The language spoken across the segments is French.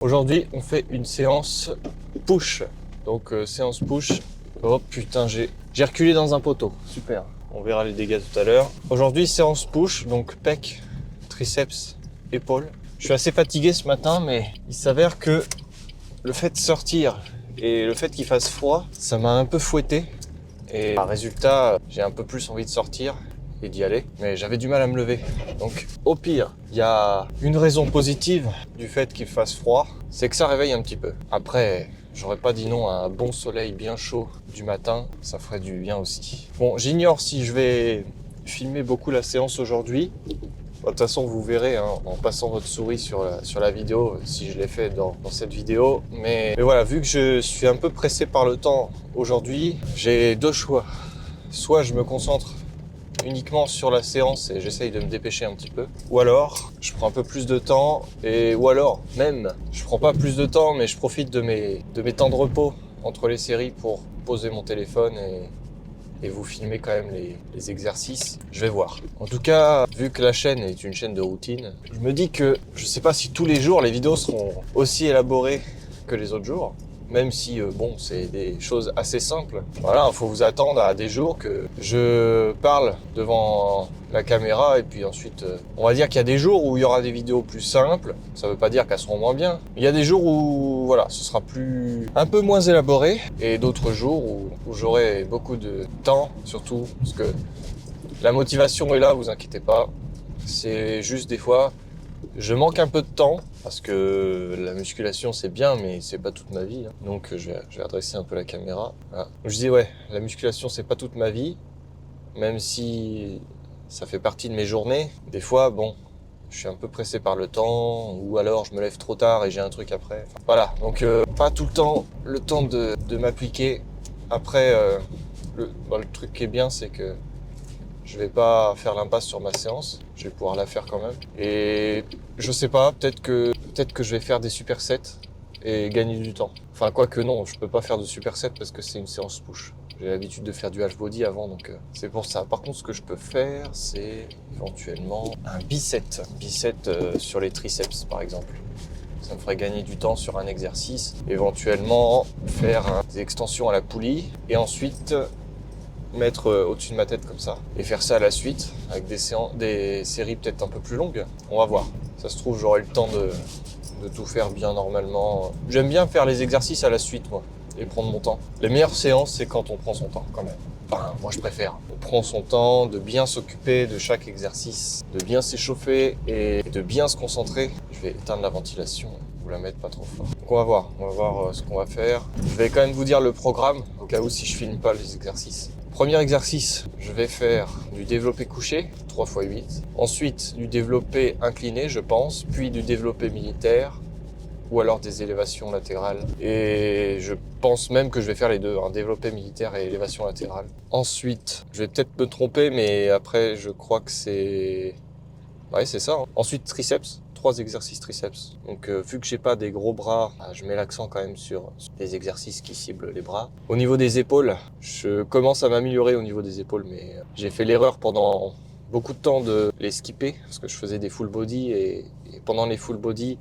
Aujourd'hui, on fait une séance push. Donc, séance push. Oh putain, j'ai reculé dans un poteau. Super. On verra les dégâts tout à l'heure. Aujourd'hui, séance push. Donc, pec, triceps, épaules. Je suis assez fatigué ce matin, mais il s'avère que le fait de sortir et le fait qu'il fasse froid, ça m'a un peu fouetté. Et résultat, j'ai un peu plus envie de sortir et d'y aller, mais j'avais du mal à me lever. Donc au pire, il y a une raison positive du fait qu'il fasse froid, c'est que ça réveille un petit peu. Après, j'aurais pas dit non à un bon soleil bien chaud du matin, ça ferait du bien aussi. Bon, j'ignore si je vais filmer beaucoup la séance aujourd'hui. De toute façon, vous verrez hein, en passant votre souris sur la vidéo, si je l'ai fait dans cette vidéo. Mais voilà, vu que je suis un peu pressé par le temps aujourd'hui, j'ai deux choix. Soit je me concentre uniquement sur la séance et j'essaye de me dépêcher un petit peu. Ou alors, je prends un peu plus de temps ou alors, même, je prends pas plus de temps, mais je profite de mes temps de repos entre les séries pour poser mon téléphone et vous filmer quand même les exercices. Je vais voir. En tout cas, vu que la chaîne est une chaîne de routine, je me dis que je sais pas si tous les jours les vidéos seront aussi élaborées que les autres jours. Même si, bon, c'est des choses assez simples. Voilà, il faut vous attendre à des jours que je parle devant la caméra et puis ensuite, on va dire qu'il y a des jours où il y aura des vidéos plus simples. Ça veut pas dire qu'elles seront moins bien. Il y a des jours où, voilà, ce sera un peu moins élaboré et d'autres jours où j'aurai beaucoup de temps, surtout parce que la motivation est là, vous inquiétez pas. C'est juste des fois, je manque un peu de temps parce que la musculation c'est bien mais c'est pas toute ma vie hein. Donc je vais adresser un peu la caméra. Voilà. Je dis ouais, la musculation c'est pas toute ma vie, même si ça fait partie de mes journées. Des fois bon, je suis un peu pressé par le temps ou alors je me lève trop tard et j'ai un truc après. Enfin, voilà, donc pas tout le temps de m'appliquer. Après le truc qui est bien c'est que je vais pas faire l'impasse sur ma séance, je vais pouvoir la faire quand même. Et je sais pas, peut-être que je vais faire des supersets et gagner du temps. Enfin, quoique non, je peux pas faire de supersets parce que c'est une séance push. J'ai l'habitude de faire du half body avant, donc c'est pour ça. Par contre, ce que je peux faire, c'est éventuellement un bicep. Bicep sur les triceps, par exemple. Ça me ferait gagner du temps sur un exercice. Éventuellement, faire des extensions à la poulie et ensuite mettre au-dessus de ma tête comme ça et faire ça à la suite avec des séries peut-être un peu plus longues. On va voir. Ça se trouve, j'aurai le temps de tout faire bien normalement. J'aime bien faire les exercices à la suite, moi, et prendre mon temps. Les meilleures séances, c'est quand on prend son temps, quand même. Enfin, moi, je préfère. On prend son temps de bien s'occuper de chaque exercice, de bien s'échauffer et de bien se concentrer. Je vais éteindre la ventilation. La mettre pas trop fort. Donc on va voir ce qu'on va faire. Je vais quand même vous dire le programme, au cas où si je filme pas les exercices. Premier exercice, je vais faire du développé couché, 3x8. Ensuite, du développé incliné, je pense, puis du développé militaire, ou alors des élévations latérales. Et je pense même que je vais faire les deux, un développé militaire et élévation latérale. Ensuite, je vais peut-être me tromper, mais après, je crois que c'est... Ouais, c'est ça. Hein. Ensuite, triceps. 3 exercices triceps. Donc vu que j'ai pas des gros bras, je mets l'accent quand même sur des exercices qui ciblent les bras. Au niveau des épaules, je commence à m'améliorer au niveau des épaules, mais j'ai fait l'erreur pendant beaucoup de temps de les skipper, parce que je faisais des full body et pendant les full body,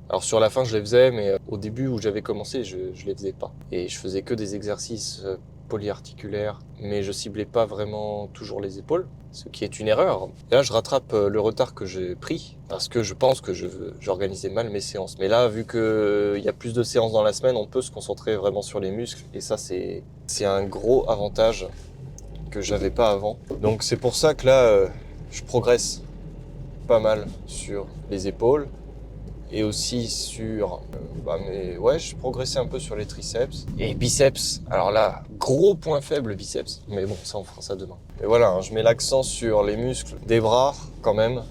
alors sur la fin je les faisais, mais au début où j'avais commencé, je les faisais pas. Et je faisais que des exercices polyarticulaires, mais je ciblais pas vraiment toujours les épaules, ce qui est une erreur. Et là, je rattrape le retard que j'ai pris, parce que je pense que j'organisais mal mes séances. Mais là, vu qu'il y a plus de séances dans la semaine, on peut se concentrer vraiment sur les muscles, et ça, c'est un gros avantage que j'avais pas avant. Donc c'est pour ça que là, je progresse pas mal sur les épaules, et aussi sur ouais, je progressais un peu sur les triceps et biceps. Alors là, gros point faible biceps, mais bon, ça on fera ça demain. Et voilà, hein, je mets l'accent sur les muscles des bras quand même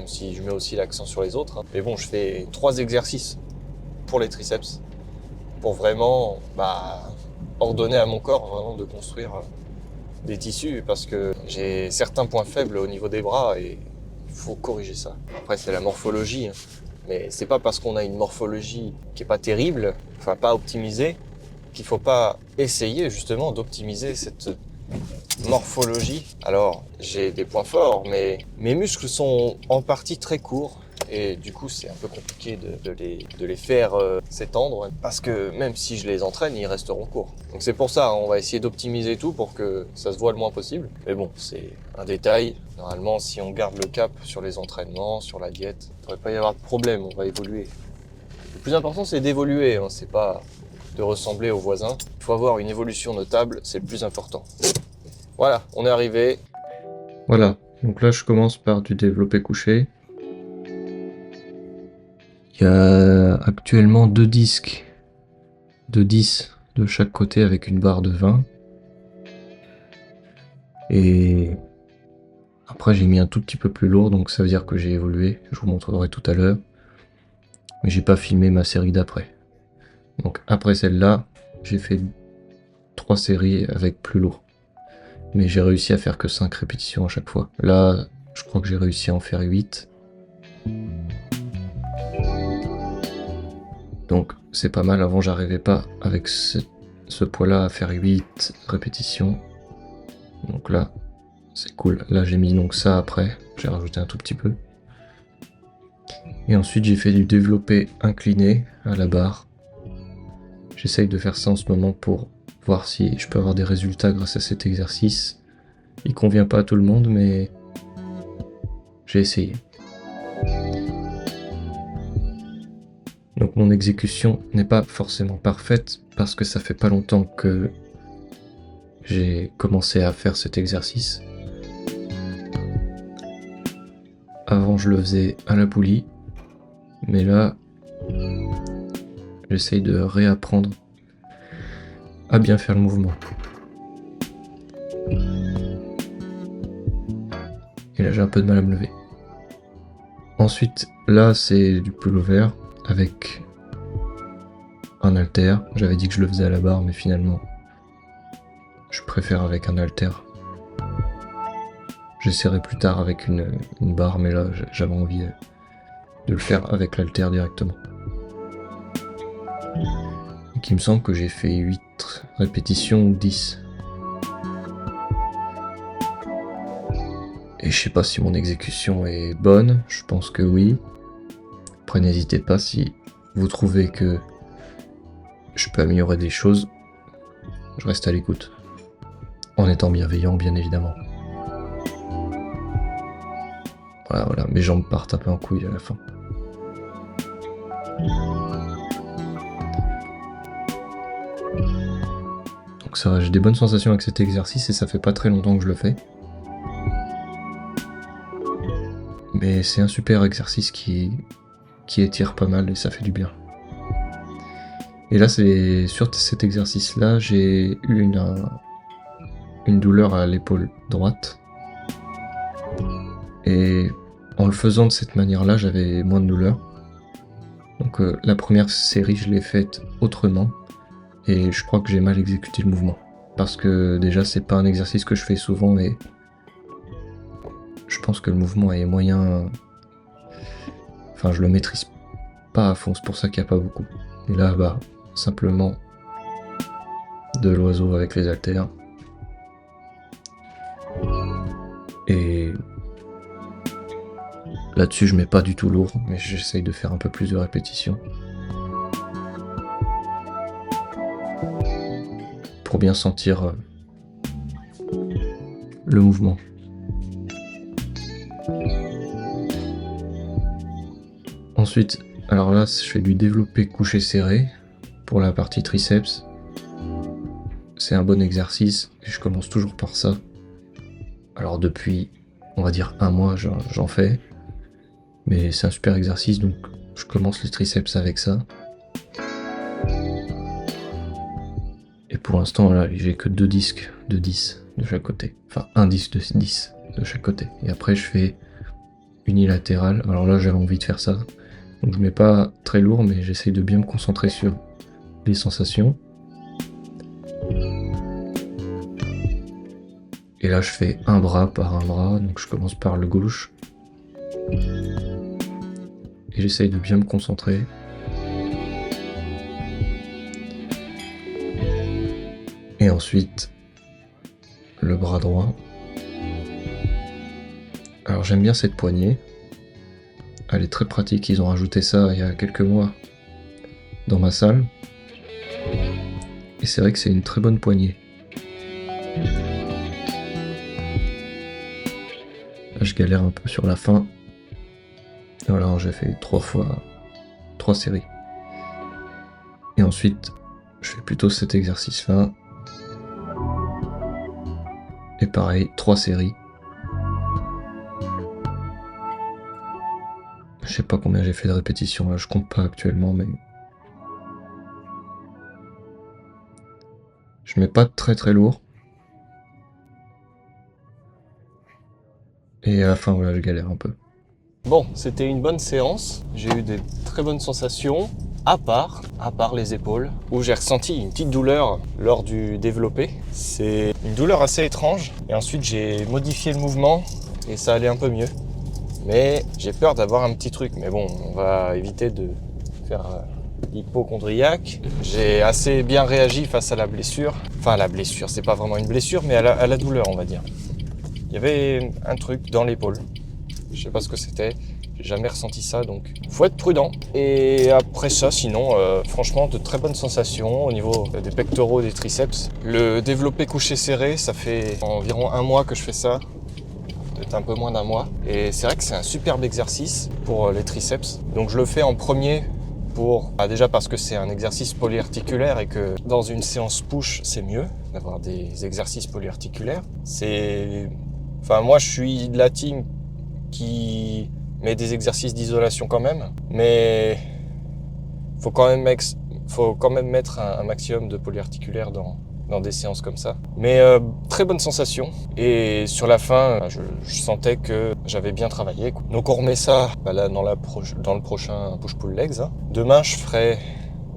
si je mets aussi l'accent sur les autres. Hein. Mais bon, je fais 3 exercices pour les triceps pour vraiment ordonner à mon corps vraiment de construire des tissus, parce que j'ai certains points faibles au niveau des bras et il faut corriger ça. Après, c'est la morphologie. Hein. Mais c'est pas parce qu'on a une morphologie qui est pas terrible, enfin pas optimisée, qu'il faut pas essayer justement d'optimiser cette morphologie. Alors, j'ai des points forts, mais mes muscles sont en partie très courts et du coup c'est un peu compliqué de les faire s'étendre parce que même si je les entraîne, ils resteront courts. Donc c'est pour ça, on va essayer d'optimiser tout pour que ça se voit le moins possible. Mais bon, c'est un détail. Normalement, si on garde le cap sur les entraînements, sur la diète, il ne devrait pas y avoir de problème, on va évoluer. Le plus important, c'est d'évoluer, hein, c'est pas de ressembler aux voisins. Il faut avoir une évolution notable, c'est le plus important. Voilà, on est arrivé. Voilà, donc là je commence par du développé couché. Il y a actuellement 2 disques de 10 de chaque côté avec une barre de 20. Et après j'ai mis un tout petit peu plus lourd, donc ça veut dire que j'ai évolué, je vous montrerai tout à l'heure. Mais j'ai pas filmé ma série d'après. Donc après celle-là, j'ai fait 3 séries avec plus lourd. Mais j'ai réussi à faire que 5 répétitions à chaque fois. Là, je crois que j'ai réussi à en faire 8. Donc c'est pas mal, avant j'arrivais pas avec ce poids-là à faire 8 répétitions. Donc là, c'est cool. Là j'ai mis donc ça après, j'ai rajouté un tout petit peu. Et ensuite j'ai fait du développé incliné à la barre. J'essaye de faire ça en ce moment pour voir si je peux avoir des résultats grâce à cet exercice. Il convient pas à tout le monde, mais j'ai essayé. Donc mon exécution n'est pas forcément parfaite parce que ça fait pas longtemps que j'ai commencé à faire cet exercice. Avant je le faisais à la poulie, mais là j'essaye de réapprendre à bien faire le mouvement. Et là j'ai un peu de mal à me lever. Ensuite là c'est du pullover avec un haltère. J'avais dit que je le faisais à la barre, mais finalement je préfère avec un haltère. J'essaierai plus tard avec une barre, mais là j'avais envie de le faire avec l'haltère directement. Donc il me semble que j'ai fait 8 répétitions ou 10. Et je sais pas si mon exécution est bonne, je pense que oui. Après n'hésitez pas si vous trouvez que je peux améliorer des choses, je reste à l'écoute. En étant bienveillant, bien évidemment. Voilà, mes jambes partent un peu en couille à la fin. Donc ça va, j'ai des bonnes sensations avec cet exercice et ça fait pas très longtemps que je le fais. Mais c'est un super exercice qui étire pas mal et ça fait du bien. Et là, c'est sur cet exercice-là, j'ai eu une douleur à l'épaule droite. Et en le faisant de cette manière-là, j'avais moins de douleur. Donc la première série, je l'ai faite autrement. Et je crois que j'ai mal exécuté le mouvement. Parce que déjà, c'est pas un exercice que je fais souvent et je pense que le mouvement est moyen. Enfin, je le maîtrise pas à fond, c'est pour ça qu'il n'y a pas beaucoup. Et là, bah, simplement de l'oiseau avec les haltères. Et là-dessus, je mets pas du tout lourd, mais j'essaye de faire un peu plus de répétitions. Pour bien sentir le mouvement. Ensuite, alors là, je fais du développé couché serré pour la partie triceps. C'est un bon exercice et je commence toujours par ça. Alors depuis, on va dire 1 mois, j'en fais. Mais c'est un super exercice, donc je commence les triceps avec ça. Et pour l'instant, là, j'ai que 2 disques de 10 de chaque côté. Enfin, un disque de 10 de chaque côté. Et après, je fais unilatéral. Alors là, j'avais envie de faire ça. Donc je mets pas très lourd, mais j'essaye de bien me concentrer sur les sensations. Et là, je fais un bras par un bras. Donc je commence par le gauche. Et j'essaye de bien me concentrer. Et ensuite, le bras droit. Alors j'aime bien cette poignée. Elle est très pratique, ils ont rajouté ça il y a quelques mois dans ma salle. Et c'est vrai que c'est une très bonne poignée. Là, je galère un peu sur la fin. Alors j'ai fait 3 séries. Et ensuite, je fais plutôt cet exercice-là. Et pareil, 3 séries. Je sais pas combien j'ai fait de répétitions là, je compte pas actuellement, mais je mets pas très très lourd. Et à la fin, voilà, je galère un peu. Bon, c'était une bonne séance. J'ai eu des très bonnes sensations, à part les épaules, où j'ai ressenti une petite douleur lors du développé. C'est une douleur assez étrange. Et ensuite, j'ai modifié le mouvement et ça allait un peu mieux. Mais j'ai peur d'avoir un petit truc. Mais bon, on va éviter de faire l'hypochondriaque. J'ai assez bien réagi face à la blessure. Enfin, la blessure, c'est pas vraiment une blessure, mais à la douleur, on va dire. Il y avait un truc dans l'épaule. Je sais pas ce que c'était, j'ai jamais ressenti ça, donc faut être prudent. Et après ça, sinon, franchement, de très bonnes sensations au niveau des pectoraux, des triceps. Le développé couché serré, ça fait environ 1 mois que je fais ça, peut-être un peu moins d'1 mois. Et c'est vrai que c'est un superbe exercice pour les triceps. Donc je le fais en premier déjà parce que c'est un exercice polyarticulaire et que dans une séance push, c'est mieux d'avoir des exercices polyarticulaires. Enfin, moi, je suis de la team qui met des exercices d'isolation quand même, mais faut quand même mettre un maximum de polyarticulaire dans des séances comme ça. Mais très bonne sensation, et sur la fin, je sentais que j'avais bien travaillé, quoi. Donc on remet ça là, dans le prochain push-pull legs. Demain, je ferai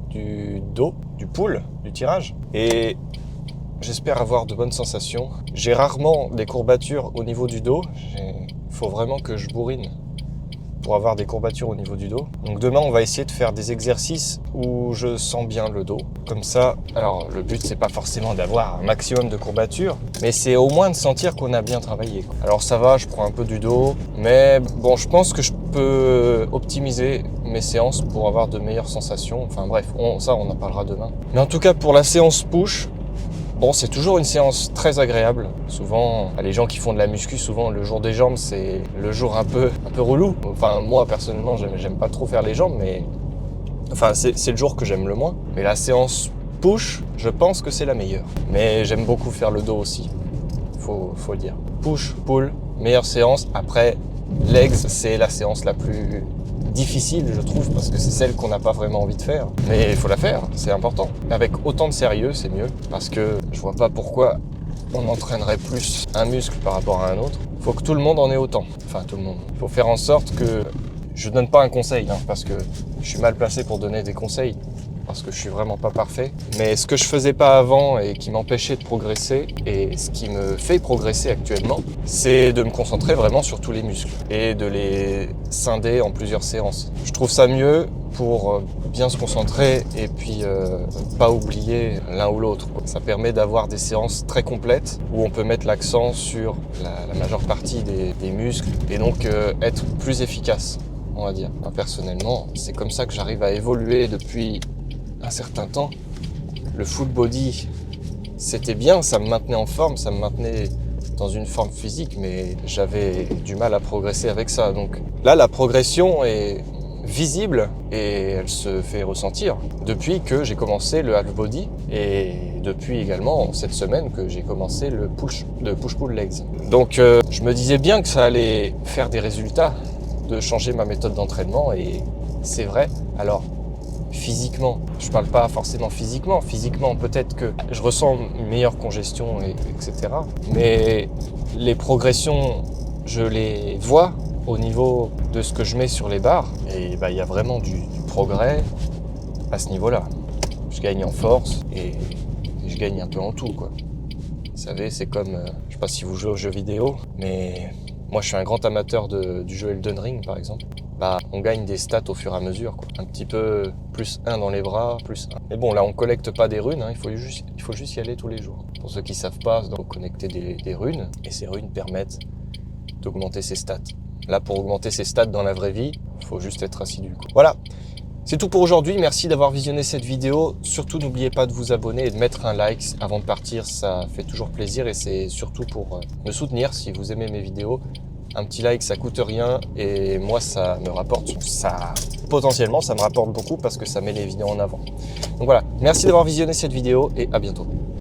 du dos, du pull, du tirage, et j'espère avoir de bonnes sensations. J'ai rarement des courbatures au niveau du dos. Il faut vraiment que je bourrine pour avoir des courbatures au niveau du dos. Donc demain, on va essayer de faire des exercices où je sens bien le dos. Comme ça, alors le but, c'est pas forcément d'avoir un maximum de courbatures, mais c'est au moins de sentir qu'on a bien travaillé, quoi. Alors ça va, je prends un peu du dos, mais bon, je pense que je peux optimiser mes séances pour avoir de meilleures sensations. Enfin bref, ça, on en parlera demain. Mais en tout cas, pour la séance push, bon, c'est toujours une séance très agréable. Souvent, les gens qui font de la muscu, souvent le jour des jambes, c'est le jour un peu relou. Enfin, moi personnellement, j'aime pas trop faire les jambes, mais enfin, c'est le jour que j'aime le moins. Mais la séance push, je pense que c'est la meilleure. Mais j'aime beaucoup faire le dos aussi. Faut le dire. Push, pull, meilleure séance. Après, legs, c'est la séance la plus difficile, je trouve, parce que c'est celle qu'on n'a pas vraiment envie de faire. Mais il faut la faire, c'est important. Avec autant de sérieux, c'est mieux, parce que je vois pas pourquoi on entraînerait plus un muscle par rapport à un autre. Il faut que tout le monde en ait autant. Enfin, tout le monde. Il faut faire en sorte que... Je donne pas un conseil, parce que je suis mal placé pour donner des conseils, parce que je suis vraiment pas parfait. Mais ce que je faisais pas avant et qui m'empêchait de progresser, et ce qui me fait progresser actuellement, c'est de me concentrer vraiment sur tous les muscles et de les scinder en plusieurs séances. Je trouve ça mieux pour bien se concentrer et puis pas oublier l'un ou l'autre, quoi. Ça permet d'avoir des séances très complètes où on peut mettre l'accent sur la majeure partie des muscles et donc être plus efficace, on va dire. Personnellement, c'est comme ça que j'arrive à évoluer depuis un certain temps. Le full body, c'était bien, ça me maintenait en forme, ça me maintenait dans une forme physique, mais j'avais du mal à progresser avec ça. Donc là, la progression est visible et elle se fait ressentir depuis que j'ai commencé le half body et depuis également cette semaine que j'ai commencé le push-pull legs. Donc je me disais bien que ça allait faire des résultats de changer ma méthode d'entraînement, et c'est vrai. Alors physiquement, je parle pas forcément physiquement, peut-être que je ressens une meilleure congestion, etc. Mais les progressions, je les vois au niveau de ce que je mets sur les barres, et il y a vraiment du progrès à ce niveau-là. Je gagne en force et je gagne un peu en tout, quoi. Vous savez, c'est comme, je sais pas si vous jouez aux jeux vidéo, mais moi je suis un grand amateur du jeu Elden Ring par exemple. On gagne des stats au fur et à mesure, quoi. Un petit peu plus 1 dans les bras, plus 1. Mais bon, là on collecte pas des runes, il faut juste y aller tous les jours. Pour ceux qui savent pas, il faut connecter des runes, et ces runes permettent d'augmenter ses stats. Là, pour augmenter ses stats dans la vraie vie, il faut juste être assidu, quoi. Voilà, c'est tout pour aujourd'hui. Merci d'avoir visionné cette vidéo. Surtout, n'oubliez pas de vous abonner et de mettre un like avant de partir. Ça fait toujours plaisir et c'est surtout pour me soutenir si vous aimez mes vidéos. Un petit like, ça coûte rien et moi, ça me rapporte, potentiellement, ça me rapporte beaucoup parce que ça met les vidéos en avant. Donc voilà, merci d'avoir visionné cette vidéo et à bientôt.